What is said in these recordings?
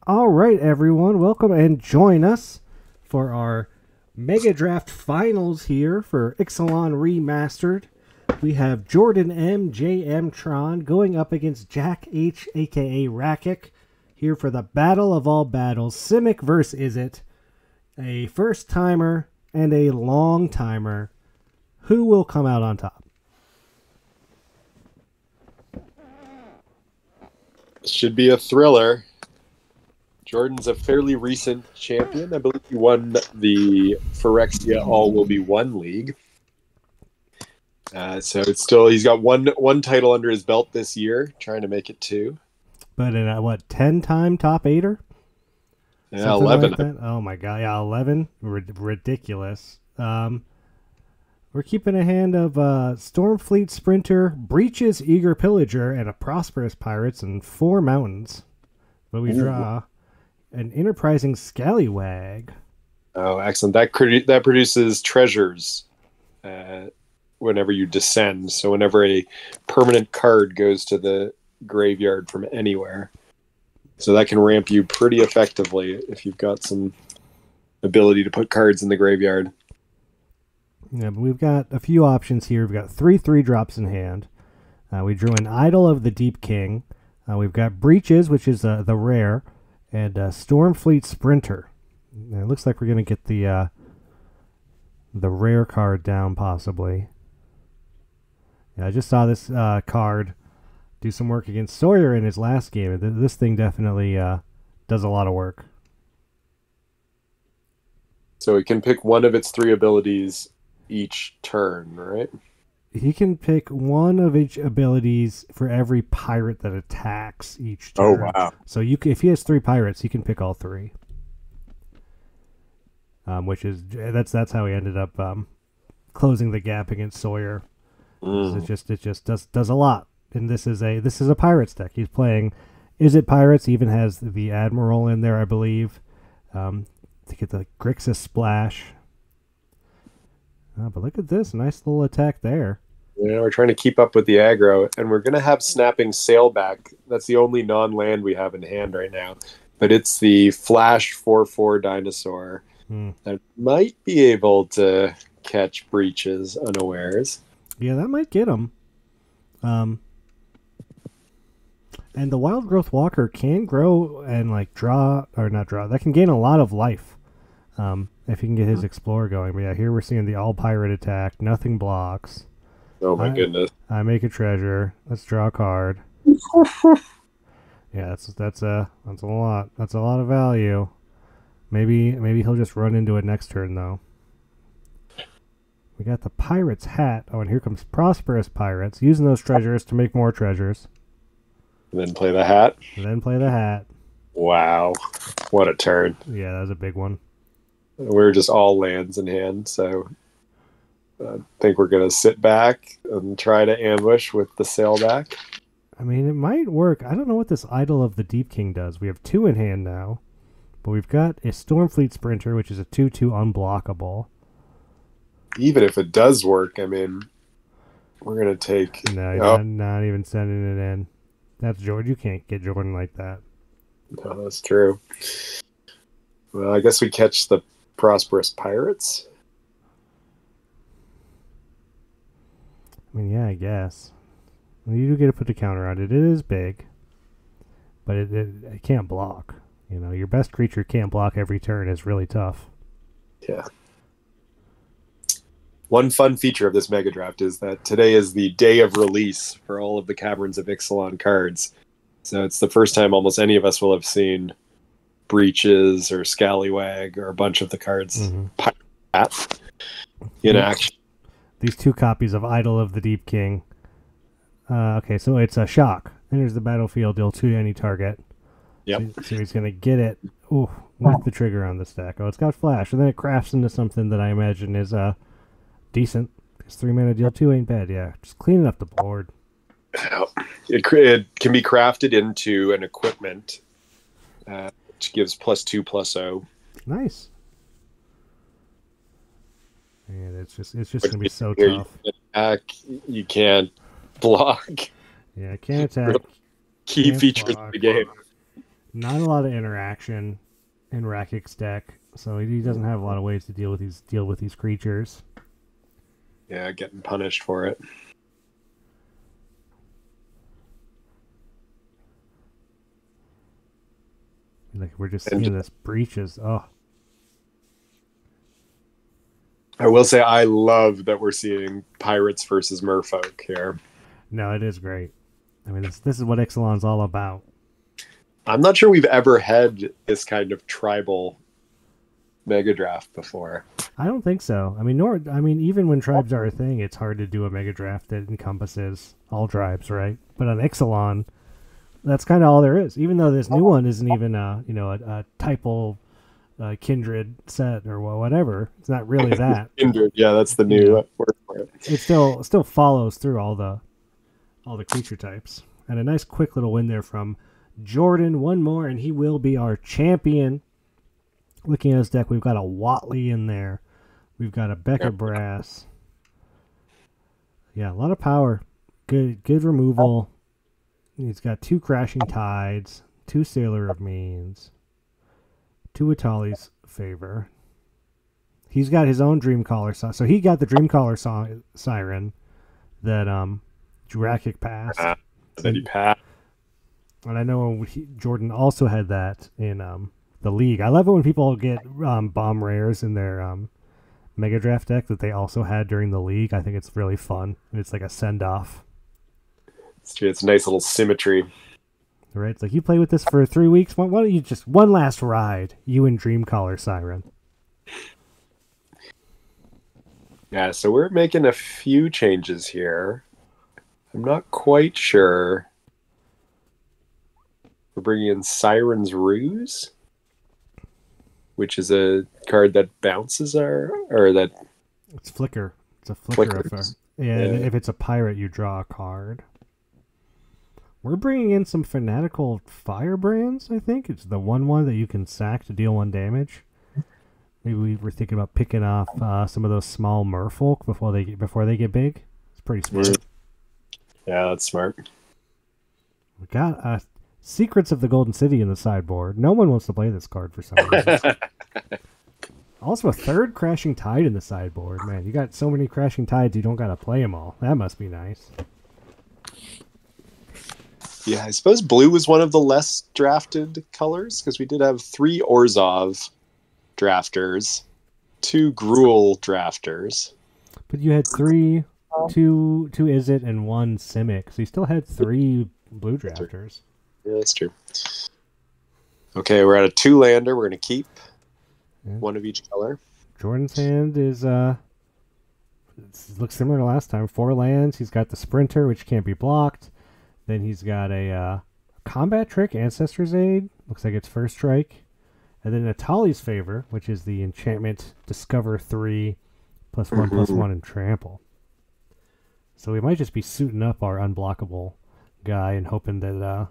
All right, everyone, welcome and join us for our Megadraft finals here for Ixalan Remastered. We have Jordan M. J.M. Tron going up against Jack H. a.k.a. Rakic here for the battle of all battles. Simic versus Izzet, a first-timer and a long-timer. Who will come out on top? Should be a thriller. Jordan's a fairly recent champion. I believe he won the Phyrexia All Will Be One League. So it's still, he's got one title under his belt this year, trying to make it two. But in a, 10-time top 8er? Yeah, Something 11. like that? Oh my god, yeah, 11? Ridiculous. We're keeping a hand of Stormfleet Sprinter, Breaches Eager Pillager, and a Prosperous Pirates and 4 mountains. But we draw an Enterprising Scallywag. Oh, excellent. That produces treasures whenever you descend. So whenever a permanent card goes to the graveyard from anywhere. So that can ramp you pretty effectively if you've got some ability to put cards in the graveyard. Yeah, but we've got a few options here. We've got 3 3-drops in hand. We drew an Idol of the Deep King. We've got Breaches, which is the rare, and Stormfleet Sprinter. And it looks like we're going to get the rare card down, possibly. Yeah, I just saw this card do some work against Sawyer in his last game. This thing definitely does a lot of work. So it can pick one of its 3 abilities each turn, right? He can pick one of each abilities for every pirate that attacks each turn. Oh, wow. So if he has 3 pirates, he can pick all 3. That's how he ended up closing the gap against Sawyer. It just does a lot. And this is a pirates deck. He's playing Izzet Pirates. He even has the Admiral in there, I believe, to get the Grixis Splash. But look at this. Nice little attack there. Yeah, we're trying to keep up with the aggro, and we're going to have Snapping Sailback. That's the only non-land we have in hand right now. But it's the Flash 4/4 dinosaur that might be able to catch Breaches unawares. Yeah, that might get him. And the Wild Growth Walker can grow and not draw. That can gain a lot of life. If he can get his Explorer going. But yeah, here we're seeing the all-pirate attack. Nothing blocks. Oh my goodness. I make a treasure. Let's draw a card. Yeah, that's a lot. That's a lot of value. Maybe he'll just run into it next turn, though. We got the Pirate's Hat. Oh, and here comes Prosperous Pirates. Using those treasures to make more treasures. And then play the hat. And then play the hat. Wow. What a turn. Yeah, that was a big one. We're just all lands in hand, so I think we're going to sit back and try to ambush with the sailback. I mean, it might work. I don't know what this Idol of the Deep King does. We have 2 in hand now, but we've got a Stormfleet Sprinter, which is a 2/2 unblockable. Even if it does work, I mean, we're going to take... No, you're not even sending it in. That's Jordan. You can't get Jordan like that. No, that's true. Well, I guess we catch the Prosperous Pirates. I mean, yeah, I guess. Well, you do get to put the counter on it. It is big, but it can't block. You know, your best creature can't block every turn is really tough. Yeah. One fun feature of this Mega Draft is that today is the day of release for all of the Caverns of Ixalan cards. So it's the first time almost any of us will have seen Breaches or Scallywag or a bunch of the cards in action. These 2 copies of Idol of the Deep King. Okay, so it's a shock. Enters the battlefield, deal 2 to any target. Yep. So he's going to get it with the trigger on the stack. Oh, it's got flash, and then it crafts into something that I imagine is decent. Because 3 mana, deal 2 ain't bad, yeah. Just cleaning up the board. It can be crafted into an equipment, which gives +2/+0. Nice. And it's just going to be so tough. You can't block. Yeah, can't attack. Key features of the game. Not a lot of interaction in Rakic's deck, so he doesn't have a lot of ways to deal with these creatures. Yeah, getting punished for it. Like we're just seeing this breaches. Oh, I will say I love that we're seeing pirates versus merfolk here. no, it is great. I mean, this is what Ixalan's all about. I'm not sure we've ever had this kind of tribal Megadraft before. I don't think so. I mean, even when tribes are a thing, it's hard to do a Megadraft that encompasses all tribes, right? But on Ixalan, that's kind of all there is. Even though this new one isn't even a typal kindred set or whatever, it's not really that. Kindred, yeah, that's the new word for it. It still follows through all the creature types. And a nice quick little win there from Jordan. One more, and he will be our champion. Looking at his deck, we've got a Watley in there. We've got a Becker Brass. Yeah, a lot of power. Good removal. He's got 2 Crashing Tides, 2 Sailor of Means, 2 Atali's Favor. He's got his own Dreamcaller. So he got the Dreamcaller Siren that Jurakic passed. That he passed. And I know Jordan also had that in the league. I love it when people get bomb rares in their Megadraft deck that they also had during the league. I think it's really fun. And it's like a send-off. It's a nice little symmetry. Right? It's like you play with this for 3 weeks. Why don't you just one last ride, you and Dreamcaller Siren? Yeah, so we're making a few changes here. I'm not quite sure. We're bringing in Siren's Ruse, which is a card that bounces or that... It's Flicker. It's a Flicker effect. Yeah, if it's a pirate, you draw a card. We're bringing in some Fanatical Firebrands, I think. It's the 1/1 that you can sack to deal 1 damage. Maybe we were thinking about picking off some of those small merfolk before they get big. It's pretty smart. Yeah, that's smart. We got Secrets of the Golden City in the sideboard. No one wants to play this card for some reason. Also, a 3rd Crashing Tide in the sideboard. Man, you got so many Crashing Tides, you don't got to play them all. That must be nice. Yeah, I suppose blue was one of the less drafted colors, because we did have 3 Orzhov drafters, 2 Gruul drafters. But you had 2 Izzet and 1 Simic, so you still had 3 blue drafters. Yeah, that's true. Okay, we're at a 2-lander. We're going to keep one of each color. Jordan's hand is looks similar to last time. 4 lands. He's got the Sprinter, which can't be blocked. Then he's got a Combat Trick, Ancestor's Aid. Looks like it's first strike. And then Atali's Favor, which is the enchantment Discover 3 +1/+1 and Trample. So we might just be suiting up our unblockable guy and hoping that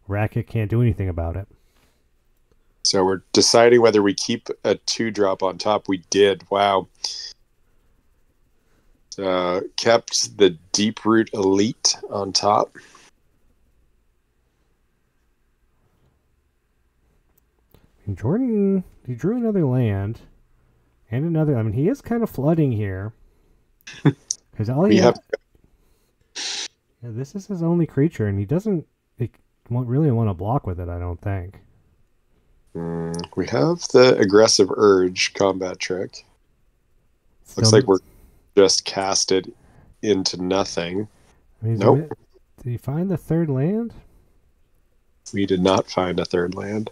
Racket can't do anything about it. So we're deciding whether we keep a 2-drop on top. We did. Wow. Kept the Deeproot Elite on top. And Jordan, he drew another land and another. I mean, he is kind of flooding here. Because all he has. Yeah, this is his only creature, and he doesn't really want to block with it, I don't think. We have the Aggressive Urge Combat Trick. Looks like we're just cast it into nothing. I mean, nope. Did he find the 3rd land? We did not find a 3rd land.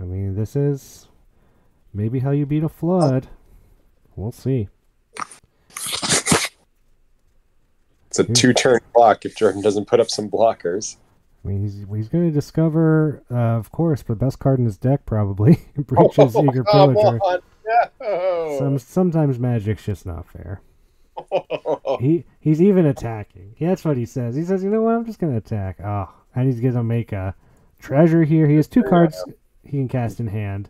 I mean, this is maybe how you beat a flood. We'll see. It's a 2-turn block if Jordan doesn't put up some blockers. I mean, he's going to discover, of course, the best card in his deck probably. Breaches Eager Pillager. No. Sometimes Magic's just not fair. He's even attacking. That's what he says. He says, you know what, I'm just going to attack. Oh, and he's going to make a treasure here. He has 2 cards he can cast in hand.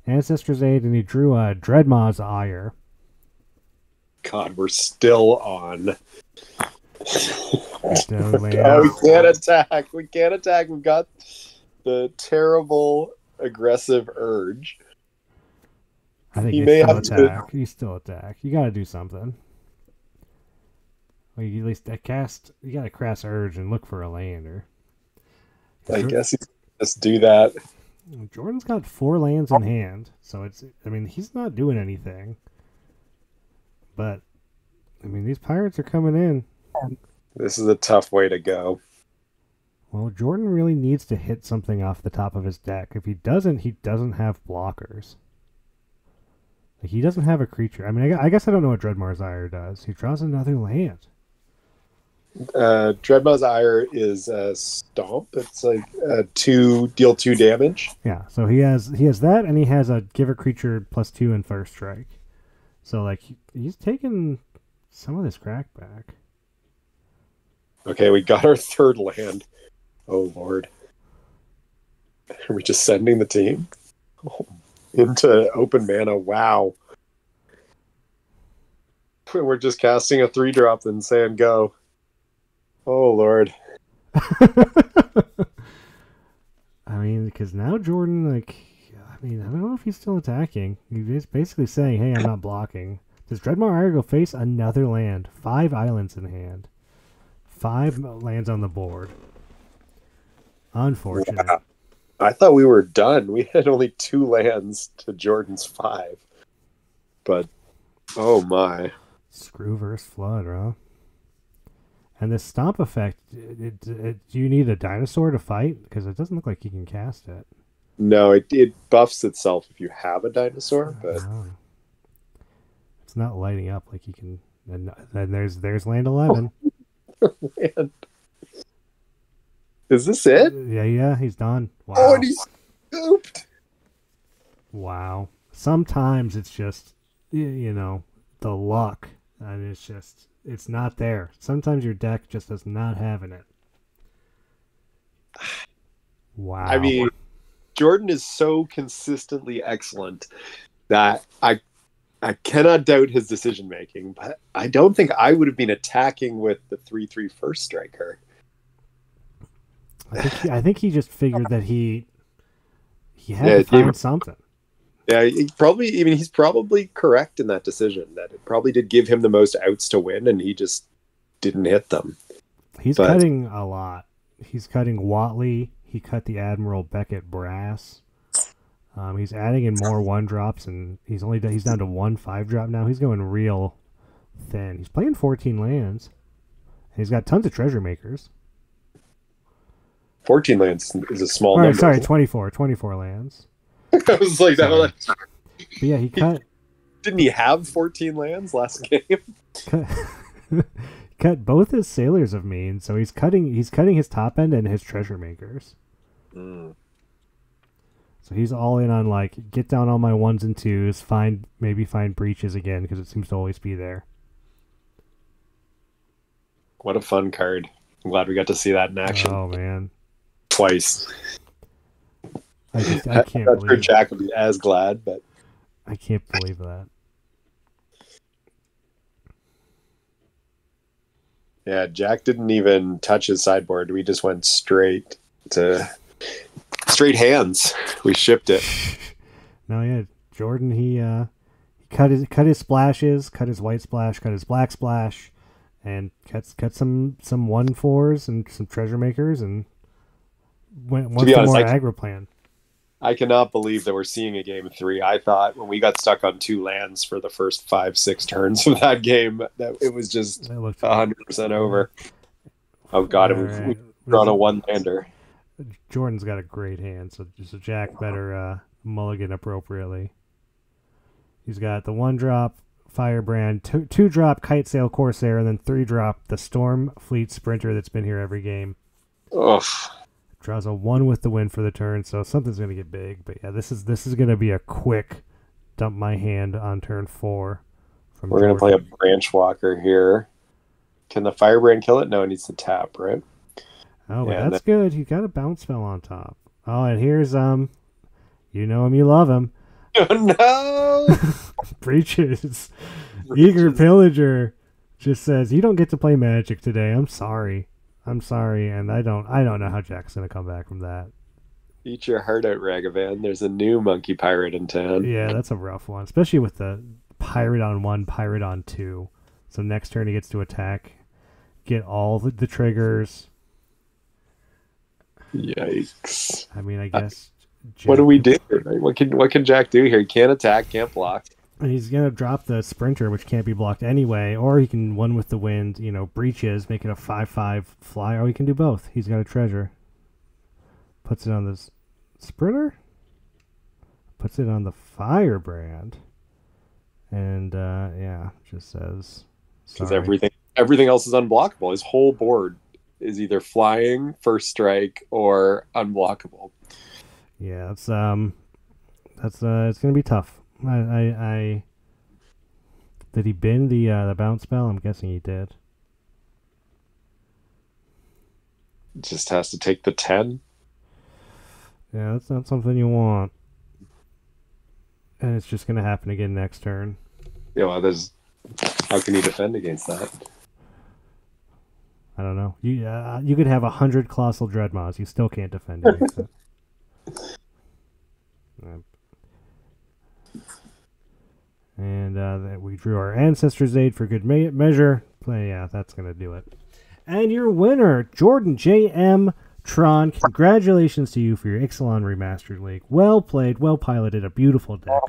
Ancestor's Aid, and he drew a Dreadmaw's Ire. God, we're still on. No land. Oh, we can't attack. We can't attack. We've got the terrible aggressive urge. I think He you may still have to. attack. You still attack. You got to do something. Like at least that cast. You got to cast urge and look for a lander. I guess he's just do that. Jordan's got 4 lands in hand, so it's. I mean, he's not doing anything. But I mean, these pirates are coming in. This is a tough way to go. Well, Jordan really needs to hit something off the top of his deck. If he doesn't have blockers. Like, he doesn't have a creature. I mean, I guess I don't know what Dreadmar's Ire does. He draws another land. Dreadmar's Ire is a stomp. It's like deal 2 damage. Yeah, so he has that, and he has a give a creature +2 and first strike. So like he's taking some of this crack back. Okay, we got our 3rd land. Oh Lord, are we just sending the team into open mana? Wow, we're just casting a 3-drop and saying go. Oh Lord. I mean, because now Jordan, like, I mean, I don't know if he's still attacking. He's basically saying, hey, I'm not blocking. Does Dreadmar Ire go face another land? 5 islands in hand. 5 lands on the board. Unfortunate. Wow. I thought we were done. We had only 2 lands to Jordan's 5. But, oh my. Screw versus Flood, huh? And this stomp effect, do you need a dinosaur to fight? Because it doesn't look like you can cast it. No, it buffs itself if you have a dinosaur, but it's not lighting up like you can. And then there's land 11. Man. Is this it? Yeah, he's done. Wow. Oh, and he's scooped. Wow. Sometimes it's just, you know, the luck, and it's not there. Sometimes your deck just does not have it. Wow. I mean, Jordan is so consistently excellent that I cannot doubt his decision making, but I don't think I would have been attacking with the 3/3 first striker. I think he just figured that he had to find something. Yeah, he's probably correct in that decision, that it probably did give him the most outs to win, and he just didn't hit them. He's cutting a lot. He's cutting Watley. He cut the Admiral Beckett Brass. He's adding in more 1-drops, and he's down to 1 5-drop now. He's going real thin. He's playing 14 lands. And he's got tons of treasure makers. 14 lands is a small number. Sorry, 24 lands. I was like, that. But yeah, he cut. Didn't he have 14 lands last game? Cut both his Sailors of Mean, so he's cutting his top end and his treasure makers. Mm. So he's all in on like get down all my 1s and 2s, find breaches again because it seems to always be there. What a fun card! I'm glad we got to see that in action. Oh man, twice. I can't I'm believe sure Jack would be as glad, but I can't believe that. Yeah, Jack didn't even touch his sideboard. We just went straight hands. We shipped it. No, yeah, Jordan. He cut his splashes, cut his white splash, cut his black splash, and cut some 1/4s and some treasure makers, and went some more aggro plan. I cannot believe that we're seeing a game 3. I thought when we got stuck on 2 lands for the first 5-6 turns of that game that it was just 100% over. Oh god, we've drawn a 1-lander. Jordan's got a great hand, so Jack better mulligan appropriately. He's got the 1-drop Firebrand, 2-drop Kitesail Corsair, and then 3-drop the Storm Fleet Sprinter that's been here every game. Ugh. Draws a 1 with the win for the turn, so something's going to get big. But yeah, this is going to be a quick dump my hand on turn 4. We're going to play a Branch Walker here. Can the Firebrand kill it? No, it needs to tap, right? Oh, but that's good. He's got a bounce spell on top. Oh, and here's you know him, you love him. Oh no! Breaches. Eager Pillager. Just says you don't get to play Magic today. I'm sorry. I'm sorry, and I don't know how Jack's gonna come back from that. Eat your heart out, Ragavan. There's a new monkey pirate in town. Yeah, that's a rough one, especially with the pirate on 1, pirate on 2. So next turn he gets to attack, get all the triggers. Yikes! I mean, I guess. What do we do? What can Jack do here? He can't attack, can't block. And he's gonna drop the sprinter, which can't be blocked anyway, or he can one with the wind. Breaches, make it a 5/5 fly, or he can do both. He's got a treasure. Puts it on this sprinter. Puts it on the firebrand. And just says. Because everything else is unblockable. His whole board is either flying, first strike, or unblockable. Yeah, it's gonna be tough. I did he bin the bounce spell? I'm guessing he did. Just has to take the 10. Yeah, that's not something you want. And it's just gonna happen again next turn. Yeah, well, how can you defend against that? I don't know. You could have 100 Colossal Dreadmaws. You still can't defend against it. And we drew our Ancestors' Aid for good measure. Yeah, that's going to do it. And your winner, Jordan J.M. Tron. Congratulations to you for your Ixalan Remastered League. Well played, well piloted, a beautiful deck.